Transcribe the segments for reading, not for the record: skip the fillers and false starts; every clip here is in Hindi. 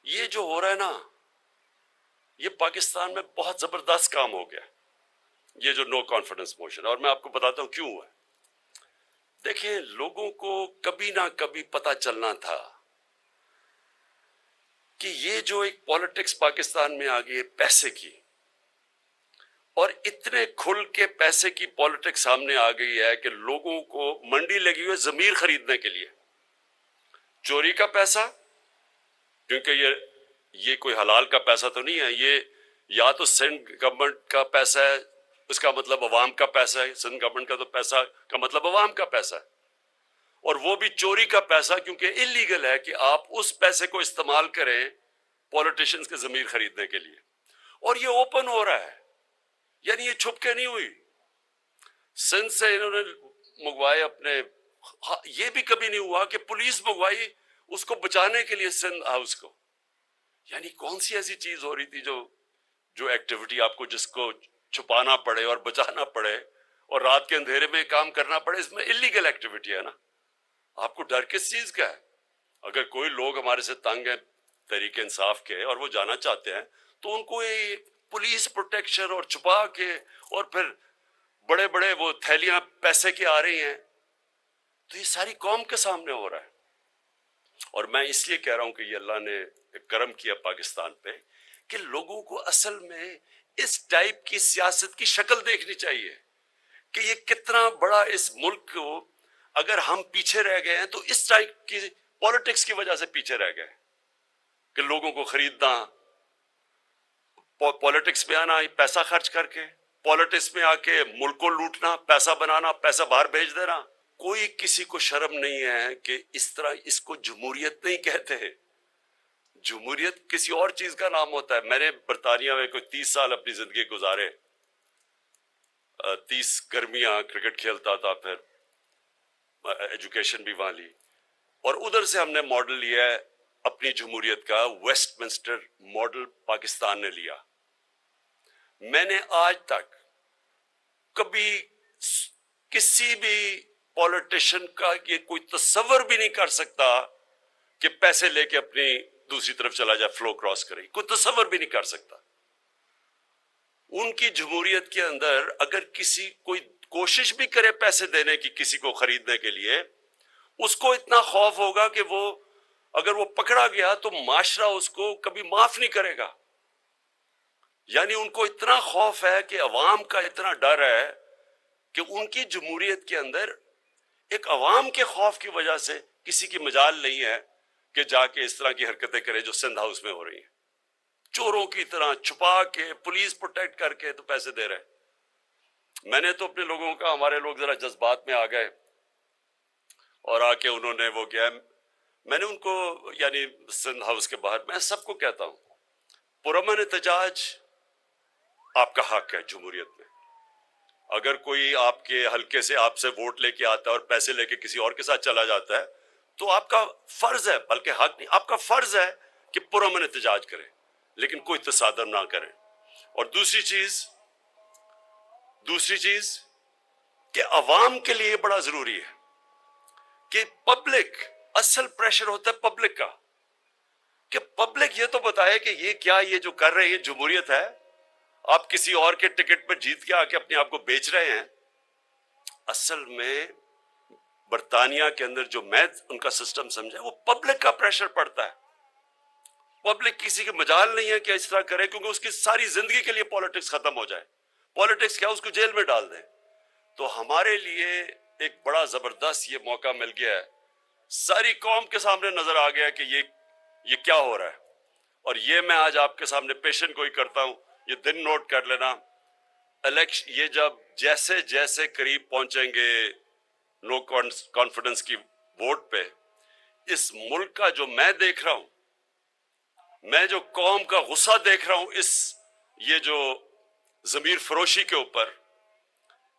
ये जो हो रहा है ना, ये पाकिस्तान में बहुत जबरदस्त काम हो गया, ये जो नो कॉन्फिडेंस मोशन। और मैं आपको बताता हूं क्यों हुआ। देखिए, लोगों को कभी ना कभी पता चलना था कि ये जो एक पॉलिटिक्स पाकिस्तान में आ गई है पैसे की, और इतने खुल के पैसे की पॉलिटिक्स सामने आ गई है कि लोगों को मंडी लगी हुई है जमीर खरीदने के लिए। चोरी का पैसा, क्योंकि ये कोई हलाल का पैसा तो नहीं है, ये या तो सिंध गवर्नमेंट का पैसा है, उसका मतलब अवाम का पैसा है। सिंध गवर्नमेंट का तो पैसा का मतलब अवाम का पैसा है, और वो भी चोरी का पैसा, क्योंकि इलीगल है कि आप उस पैसे को इस्तेमाल करें पॉलिटिशियंस के जमीर खरीदने के लिए। और ये ओपन हो रहा है, यानी ये छुप के नहीं हुई। सिंध से इन्होंने मंगवाए अपने, ये भी कभी नहीं हुआ कि पुलिस मंगवाई उसको बचाने के लिए सिंध हाउस को। यानी कौन सी ऐसी चीज हो रही थी जो जो एक्टिविटी आपको जिसको छुपाना पड़े और बचाना पड़े और रात के अंधेरे में काम करना पड़े, इसमें इलीगल एक्टिविटी है ना। आपको डर किस चीज का है? अगर कोई लोग हमारे से तंग है तरीके इंसाफ के और वो जाना चाहते हैं, तो उनको ये पुलिस प्रोटेक्शन और छुपा के, और फिर बड़े बड़े वो थैलियां पैसे की आ रही हैं, तो ये सारी कौम के सामने हो रहा है। और मैं इसलिए कह रहा हूं कि ये अल्लाह ने करम किया पाकिस्तान पे कि लोगों को असल में इस टाइप की सियासत की शक्ल देखनी चाहिए कि ये कितना बड़ा इस मुल्क को, अगर हम पीछे रह गए हैं तो इस टाइप की पॉलिटिक्स की वजह से पीछे रह गए कि लोगों को खरीदना, पॉलिटिक्स में आना, पैसा खर्च करके पॉलिटिक्स में आके मुल्क को लूटना, पैसा बनाना, पैसा बाहर भेज देना। कोई किसी को शर्म नहीं है कि इस तरह, इसको जमहूरियत नहीं कहते। जमहूरियत किसी और चीज का नाम होता है। मैंने बरतानिया में कोई 30 साल अपनी जिंदगी गुजारे, 30 गर्मियां क्रिकेट खेलता था, फिर एजुकेशन भी वहां ली, और उधर से हमने मॉडल लिया है अपनी जमहूरियत का। वेस्टमिंस्टर मॉडल पाकिस्तान ने लिया। मैंने आज तक कभी किसी भी पॉलिटिशियन का ये कोई तस्वर भी नहीं कर सकता कि पैसे लेके अपनी दूसरी तरफ चला जाए, फ्लो क्रॉस करे, कोई तस्वर भी नहीं कर सकता। उनकी जमहूरियत के अंदर अगर किसी कोई कोशिश भी करे पैसे देने की किसी को खरीदने के लिए, उसको इतना खौफ होगा कि वो अगर वो पकड़ा गया तो माशरा उसको कभी माफ नहीं करेगा। यानी उनको इतना खौफ है कि अवाम का इतना डर है कि उनकी जमहूरियत के अंदर एक अवाम के खौफ की वजह से किसी की मजाल नहीं है कि जाके इस तरह की हरकतें करे जो सिंध हाउस में हो रही हैं। चोरों की तरह छुपा के पुलिस प्रोटेक्ट करके तो पैसे दे रहे हैं। मैंने तो अपने लोगों का, हमारे लोग जरा जज्बात में आ गए और आके उन्होंने वो किया। मैंने उनको, यानी सिंध हाउस के बाहर, मैं सबको कहता हूं, पुरअमन एहतजाज आपका हक है जमहूरियत में। अगर कोई आपके हल्के से आपसे वोट लेके आता है और पैसे लेके किसी और के साथ चला जाता है, तो आपका फर्ज है, बल्कि हक नहीं, आपका फर्ज है कि पुरअमन एहतजाज करें, लेकिन कोई तसादम ना करें। और दूसरी चीज कि अवाम के लिए बड़ा जरूरी है कि पब्लिक, असल प्रेशर होता है पब्लिक का, कि पब्लिक ये तो बताए कि ये क्या, ये जो कर रहे हैं ये जमहूरियत है, आप किसी और के टिकट पर जीत के आके अपने आप को बेच रहे हैं। असल में बरतानिया के अंदर जो मैं उनका सिस्टम समझा, वो पब्लिक का प्रेशर पड़ता है। पब्लिक किसी की मजाल नहीं है कि इस तरह करे, क्योंकि उसकी सारी जिंदगी के लिए पॉलिटिक्स खत्म हो जाए। पॉलिटिक्स क्या, उसको जेल में डाल दें। तो हमारे लिए एक बड़ा जबरदस्त ये मौका मिल गया है, सारी कौम के सामने नजर आ गया कि ये क्या हो रहा है। और ये मैं आज आपके सामने पेशेंट को ही करता हूं, ये दिन नोट कर लेना। इलेक्शन, ये जब जैसे जैसे करीब पहुंचेंगे नो कॉन्फिडेंस की वोट पे, इस मुल्क का जो मैं देख रहा हूं, मैं जो कौम का गुस्सा देख रहा हूं, ये जो जमीर फरोशी के ऊपर,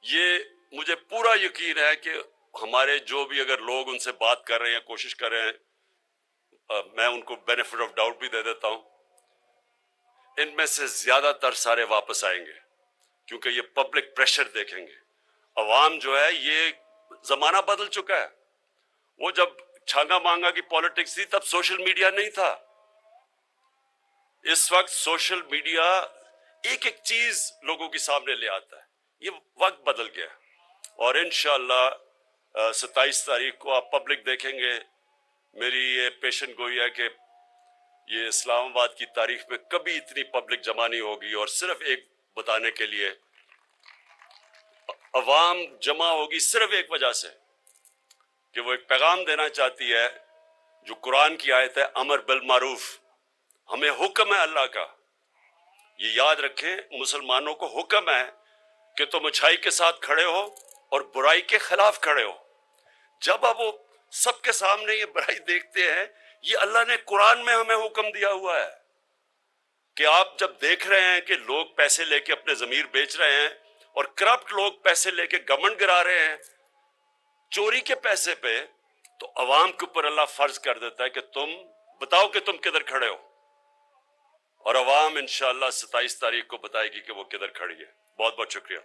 ये मुझे पूरा यकीन है कि हमारे जो भी अगर लोग उनसे बात कर रहे हैं, कोशिश कर रहे हैं, मैं उनको बेनिफिट ऑफ डाउट भी दे देता हूं, इनमें से ज्यादातर सारे वापस आएंगे, क्योंकि ये पब्लिक प्रेशर देखेंगे। अवाम जो है, ये जमाना बदल चुका है। वो जब छांगा मांगा की पॉलिटिक्स थी, तब सोशल मीडिया नहीं था, इस वक्त सोशल मीडिया एक एक चीज लोगों के सामने ले आता है। ये वक्त बदल गया और इंशाअल्लाह 27 तारीख को आप पब्लिक देखेंगे। मेरी ये पेशन गोई है कि ये इस्लामाबाद की तारीख में कभी इतनी पब्लिक जमा नहीं होगी और सिर्फ एक बताने के लिए अवाम जमा होगी सिर्फ एक वजह से कि वो एक पैगाम देना चाहती है जो कुरान की आयत है, अमर बिल मारूफ, हमें हुक्म है अल्लाह का। ये याद रखें, मुसलमानों को हुक्म है कि तुम अच्छाई के साथ खड़े हो और बुराई के खिलाफ खड़े हो। जब अब वो सबके सामने ये बुराई देखते हैं, ये अल्लाह ने कुरान में हमें हुक्म दिया हुआ है कि आप जब देख रहे हैं कि लोग पैसे लेके अपने जमीर बेच रहे हैं और करप्ट लोग पैसे लेके घमंड गिरा रहे हैं चोरी के पैसे पे, तो अवाम के ऊपर अल्लाह फर्ज कर देता है कि तुम बताओ कि तुम किधर खड़े हो और अवाम इंशाअल्लाह 27 तारीख को बताएगी कि वो किधर खड़ी है। बहुत बहुत शुक्रिया।